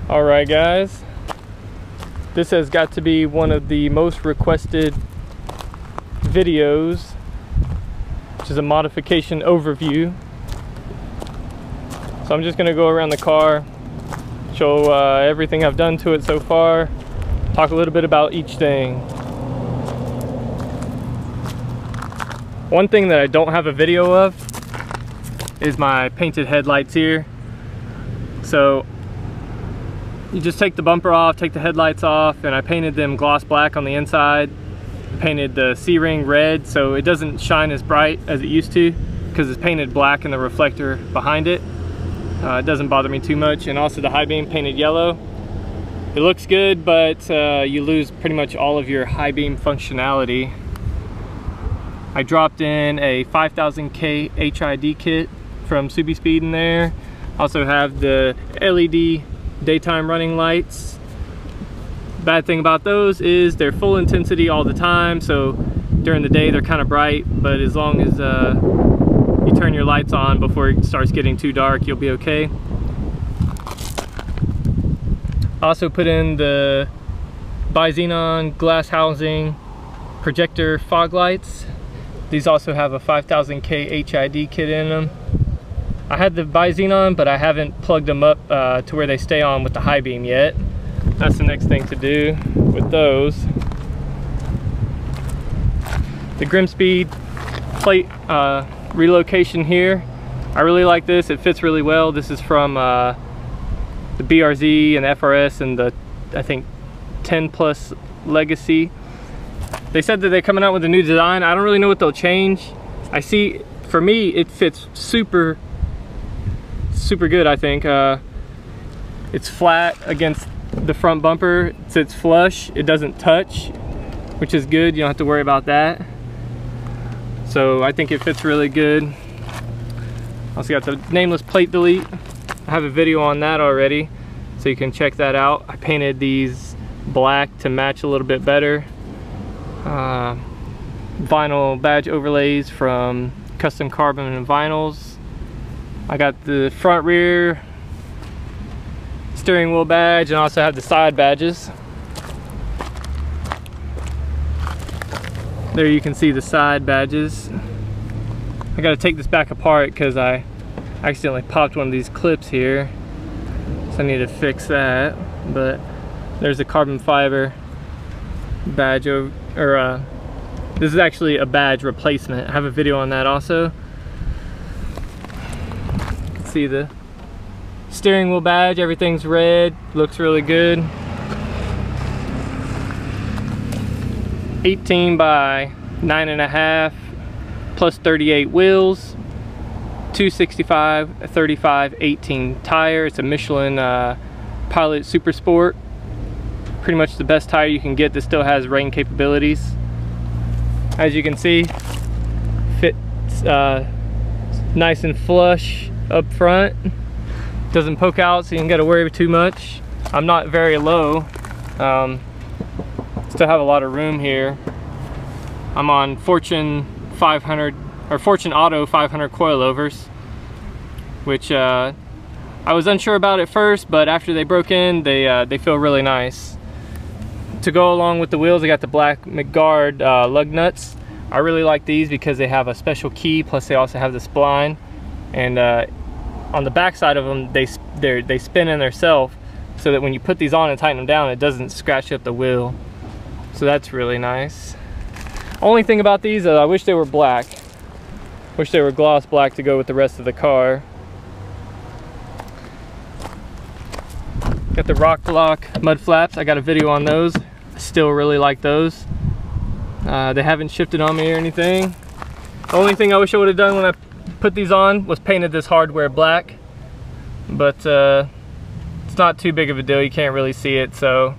Alright guys, this has got to be one of the most requested videos, which is a modification overview. So I'm just going to go around the car, show everything I've done to it so far, talk a little bit about each thing. One thing that I don't have a video of is my painted headlights here. So you just take the bumper off, take the headlights off, and I painted them gloss black on the inside. Painted the C-ring red so it doesn't shine as bright as it used to because it's painted black in the reflector behind it. It doesn't bother me too much. And also the high beam painted yellow. It looks good, but you lose pretty much all of your high beam functionality. I dropped in a 5000K HID kit from Subi Speed in there. Also have the LED daytime running lights. Bad thing about those is they're full intensity all the time, so during the day they're kind of bright, but as long as you turn your lights on before it starts getting too dark, you'll be okay. Also put in the bi-xenon glass housing projector fog lights. These also have a 5000K HID kit in them. I had the bi-xenon, but I haven't plugged them up to where they stay on with the high beam yet. That's the next thing to do with those. The Grimspeed plate relocation here. I really like this. It fits really well. This is from the BRZ and the FRS and the, I think, 10 Plus Legacy. They said that they're coming out with a new design. I don't really know what they'll change. I see, for me, it fits super good, I think. It's flat against the front bumper. It sits flush. It doesn't touch, which is good. You don't have to worry about that. So I think it fits really good. Also got the nameless plate delete. I have a video on that already, so you can check that out. I painted these black to match a little bit better. Vinyl badge overlays from Custom Carbon and Vinyls. I got the front rear steering wheel badge, and also have the side badges. There you can see the side badges. I gotta take this back apart because I accidentally popped one of these clips here, so I need to fix that. But there's a carbon fiber badge this is actually a badge replacement. I have a video on that also. You can see the steering wheel badge, everything's red, looks really good. 18 by 9.5 plus 38 wheels, 265 35 18 tire. It's a Michelin Pilot Super Sport. Pretty much the best tire you can get that still has rain capabilities. As you can see, fits nice and flush up front. Doesn't poke out, so you ain't got to worry too much. I'm not very low. Still have a lot of room here. I'm on Fortune 500 or Fortune Auto 500 coilovers, which I was unsure about at first, but after they broke in, they feel really nice. To go along with the wheels, I got the black McGuard lug nuts. I really like these because they have a special key, plus they also have the spline, and on the back side of them, they spin in themselves, so that when you put these on and tighten them down, it doesn't scratch up the wheel. So that's really nice. Only thing about these, I wish they were black. Wish they were gloss black to go with the rest of the car. Got the Rock Block mud flaps. I got a video on those. I still really like those. They haven't shifted on me or anything. The only thing I wish I would have done when I put these on was painted this hardware black, but it's not too big of a deal. You can't really see it, so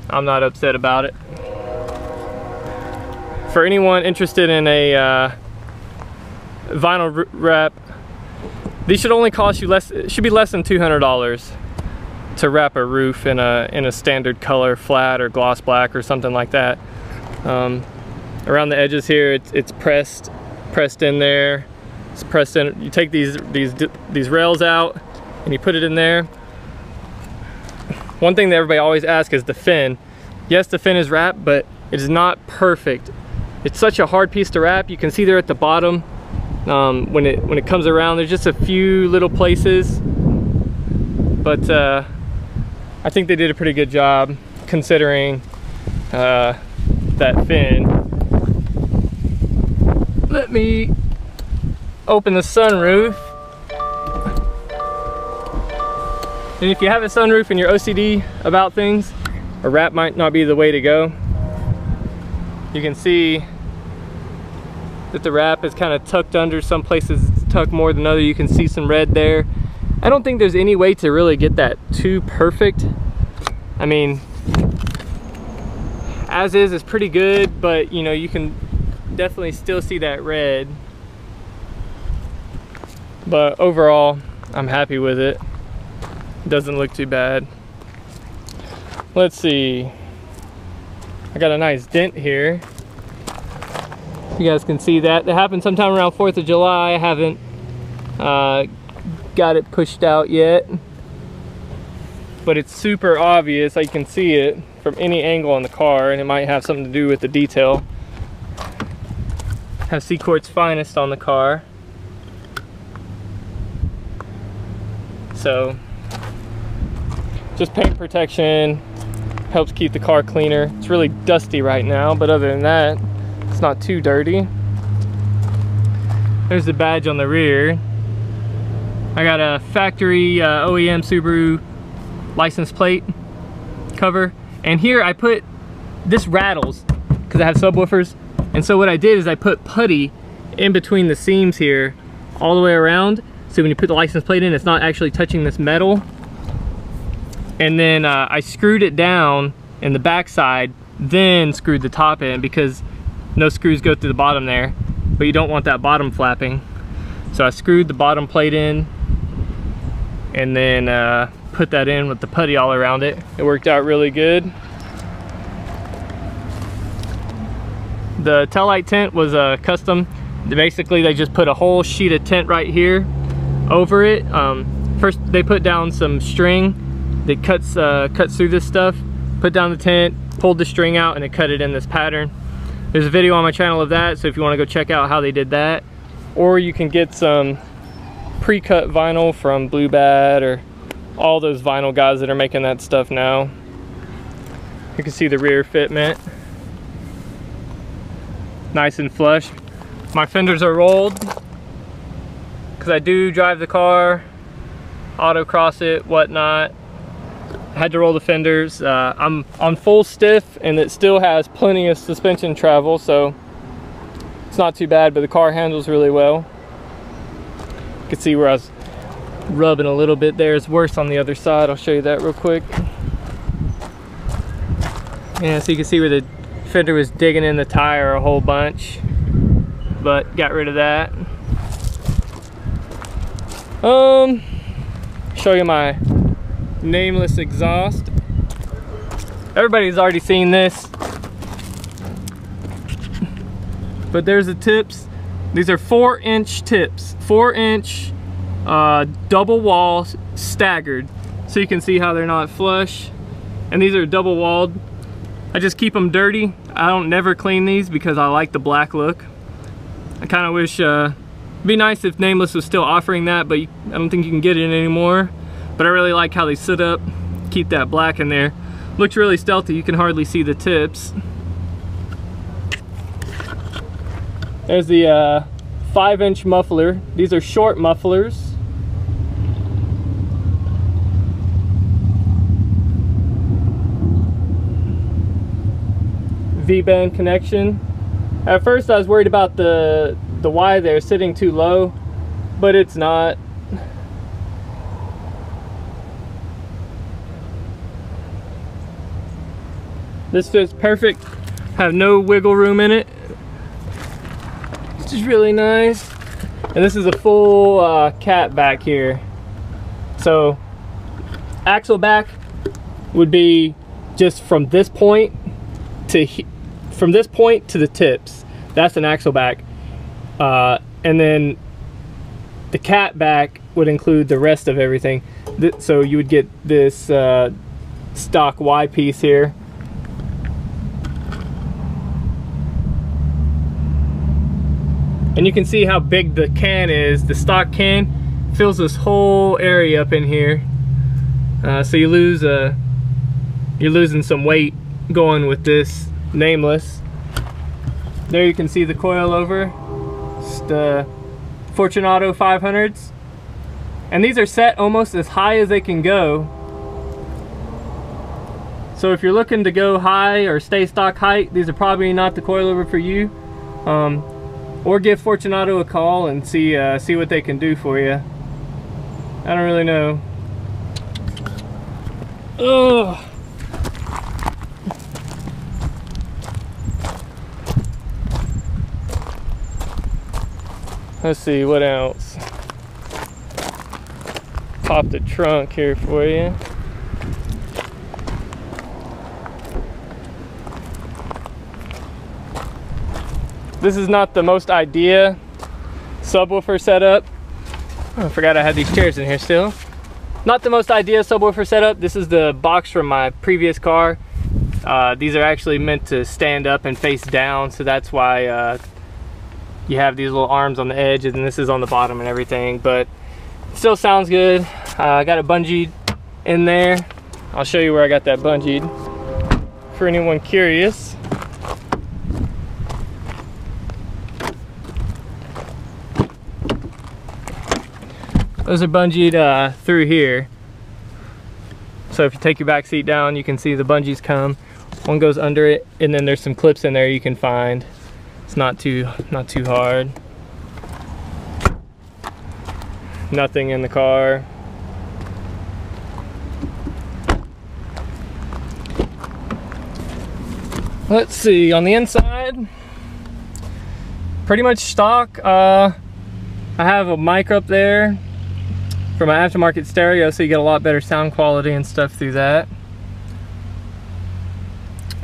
I'm not upset about it. For anyone interested in a vinyl wrap, these should only cost you less. It should be less than $200 to wrap a roof in a standard color, flat or gloss black or something like that. Around the edges here, it's pressed in there. It's pressed in. You take these rails out and you put it in there. One thing that everybody always asks is the fin. Yes, the fin is wrapped, but it is not perfect. It's such a hard piece to wrap. You can see there at the bottom, when it comes around, there's just a few little places. But I think they did a pretty good job considering that fin. Let me open the sunroof. And if you have a sunroof and you're OCD about things, a wrap might not be the way to go. You can see that the wrap is kind of tucked under. Some places it's tucked more than others. You can see some red there. I don't think there's any way to really get that too perfect. I mean, as is pretty good, but you know, you can definitely still see that red. But overall, I'm happy with it. Doesn't look too bad. Let's see. I got a nice dent here. You guys can see that. That happened sometime around 4th of July. I haven't got it pushed out yet. But it's super obvious. I can see it from any angle on the car, and it might have something to do with the detail. Have Seacort's finest on the car. So, just paint protection. Helps keep the car cleaner. It's really dusty right now, but other than that, it's not too dirty. There's the badge on the rear. I got a factory OEM Subaru license plate cover, and here I put, this rattles because I have subwoofers, and so what I did is I put putty in between the seams here all the way around, so when you put the license plate in, it's not actually touching this metal. And then I screwed it down in the back side, then screwed the top in, because no screws go through the bottom there, but you don't want that bottom flapping. So I screwed the bottom plate in, and then put that in with the putty all around it. It worked out really good. The taillight tent was custom. Basically, they just put a whole sheet of tent right here over it. First, they put down some string that cuts through this stuff, put down the tent, pulled the string out, and it cut it in this pattern. There's a video on my channel of that, so if you want to go check out how they did that, or you can get some pre-cut vinyl from Blue Bat or all those vinyl guys that are making that stuff now. You can see the rear fitment, nice and flush. My fenders are rolled because I do drive the car, autocross it, whatnot. Had to roll the fenders. I'm on full stiff, and it still has plenty of suspension travel, so it's not too bad, but the car handles really well. You can see where I was rubbing a little bit there. It's worse on the other side. I'll show you that real quick. Yeah, so you can see where the fender was digging in the tire a whole bunch, but got rid of that. Show you my nameless exhaust. Everybody's already seen this, but there's the tips. These are 4-inch tips, 4-inch double wall staggered, so you can see how they're not flush. And these are double walled. I just keep them dirty. I don't never clean these because I like the black look. I kind of wish it'd be nice if Nameless was still offering that, but I don't think you can get it anymore. But I really like how they sit up, keep that black in there. Looks really stealthy. You can hardly see the tips. There's the 5-inch muffler. These are short mufflers. V-band connection. At first I was worried about the Y there sitting too low, but it's not. This fits perfect. Have no wiggle room in it, which is really nice. And this is a full cat back here. So axle back would be just from this point to the tips. That's an axle back. And then the cat back would include the rest of everything. So you would get this stock Y piece here. And you can see how big the can is. The stock can fills this whole area up in here. So you lose you're losing some weight going with this nameless. There you can see the coilover. It's the Fortunato 500s. And these are set almost as high as they can go. So if you're looking to go high or stay stock height, these are probably not the coilover for you. Or give Fortunato a call and see what they can do for you. I don't really know. Ugh. Let's see what else. Pop the trunk here for you. This is not the most idea subwoofer setup. Oh, I forgot I had these chairs in here still. Not the most idea subwoofer setup. This is the box from my previous car. These are actually meant to stand up and face down, so that's why you have these little arms on the edge, and this is on the bottom and everything, but it still sounds good. I got it bungeed in there. I'll show you where I got that bungeed for anyone curious. Those are bungeed through here. So if you take your back seat down, you can see the bungees come. One goes under it, and then there's some clips in there you can find. It's not too hard. Nothing in the car. Let's see, on the inside, pretty much stock. I have a mic up there for my aftermarket stereo, so you get a lot better sound quality and stuff through that.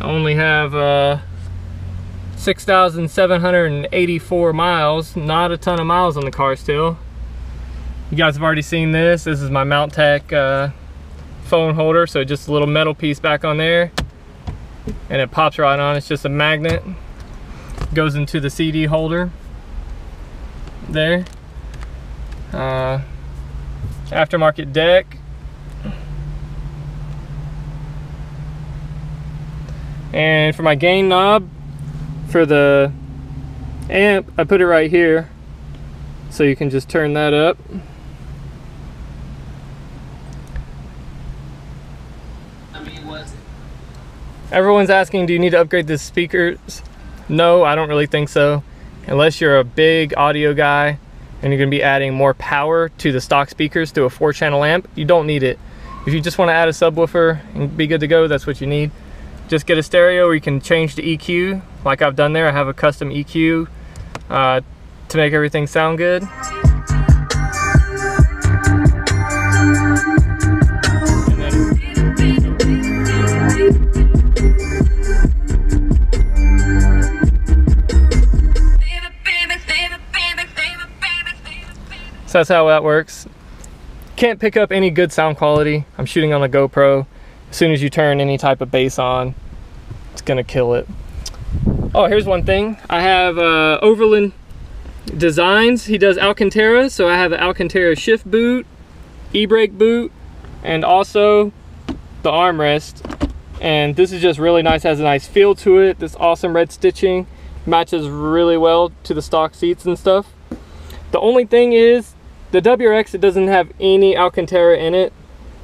I only have 6,784 miles, not a ton of miles on the car still. You guys have already seen this. This is my Mount-Tech phone holder, so just a little metal piece back on there, and it pops right on. It's just a magnet. Goes into the CD holder there. Aftermarket deck. And for my gain knob for the amp, I put it right here, so you can just turn that up. Everyone's asking, do you need to upgrade the speakers? No, I don't really think so. Unless you're a big audio guy and you're going to be adding more power to the stock speakers through a 4-channel amp, you don't need it. If you just want to add a subwoofer and be good to go, that's what you need. Just get a stereo where you can change the EQ, like I've done there. I have a custom EQ to make everything sound good. So that's how that works. Can't pick up any good sound quality. I'm shooting on a GoPro. As soon as you turn any type of bass on, it's gonna kill it. Oh, here's one thing. I have Overland Designs. He does Alcantara, so I have an Alcantara shift boot, e-brake boot, and also the armrest. And this is just really nice, has a nice feel to it. This awesome red stitching matches really well to the stock seats and stuff. The only thing is, the WRX, it doesn't have any Alcantara in it.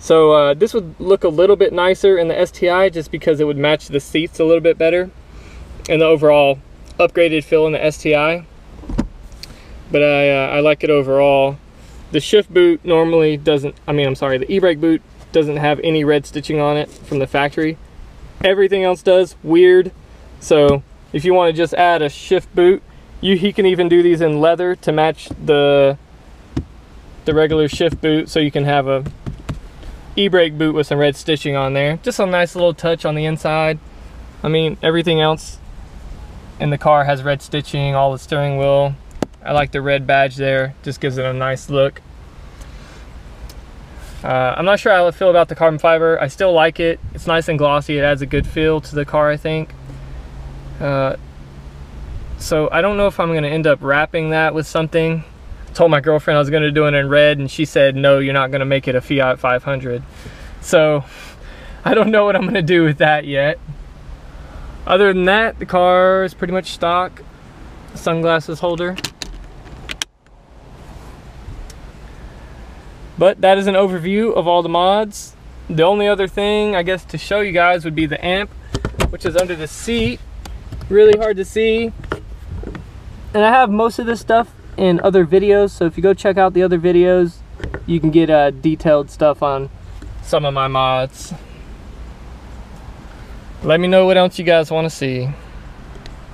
So this would look a little bit nicer in the STI, just because it would match the seats a little bit better and the overall upgraded feel in the STI. But I like it overall. The shift boot normally doesn't, the e-brake boot doesn't have any red stitching on it from the factory. Everything else does, weird. So if you want to just add a shift boot, he can even do these in leather to match the regular shift boot, so you can have a e-brake boot with some red stitching on there. Just a nice little touch on the inside. Everything else in the car has red stitching, all the steering wheel. I like the red badge there, just gives it a nice look. I'm not sure how I feel about the carbon fiber. I still like it. It's nice and glossy. It adds a good feel to the car, I think. So I don't know if I'm gonna end up wrapping that with something. I told my girlfriend I was gonna do it in red, and she said, no, you're not gonna make it a Fiat 500. So I don't know what I'm gonna do with that yet. Other than that, the car is pretty much stock. Sunglasses holder. But that is an overview of all the mods. The only other thing, I guess, to show you guys would be the amp, which is under the seat. Really hard to see. And I have most of this stuff in other videos, so if you go check out the other videos, you can get detailed stuff on some of my mods. Let me know what else you guys want to see.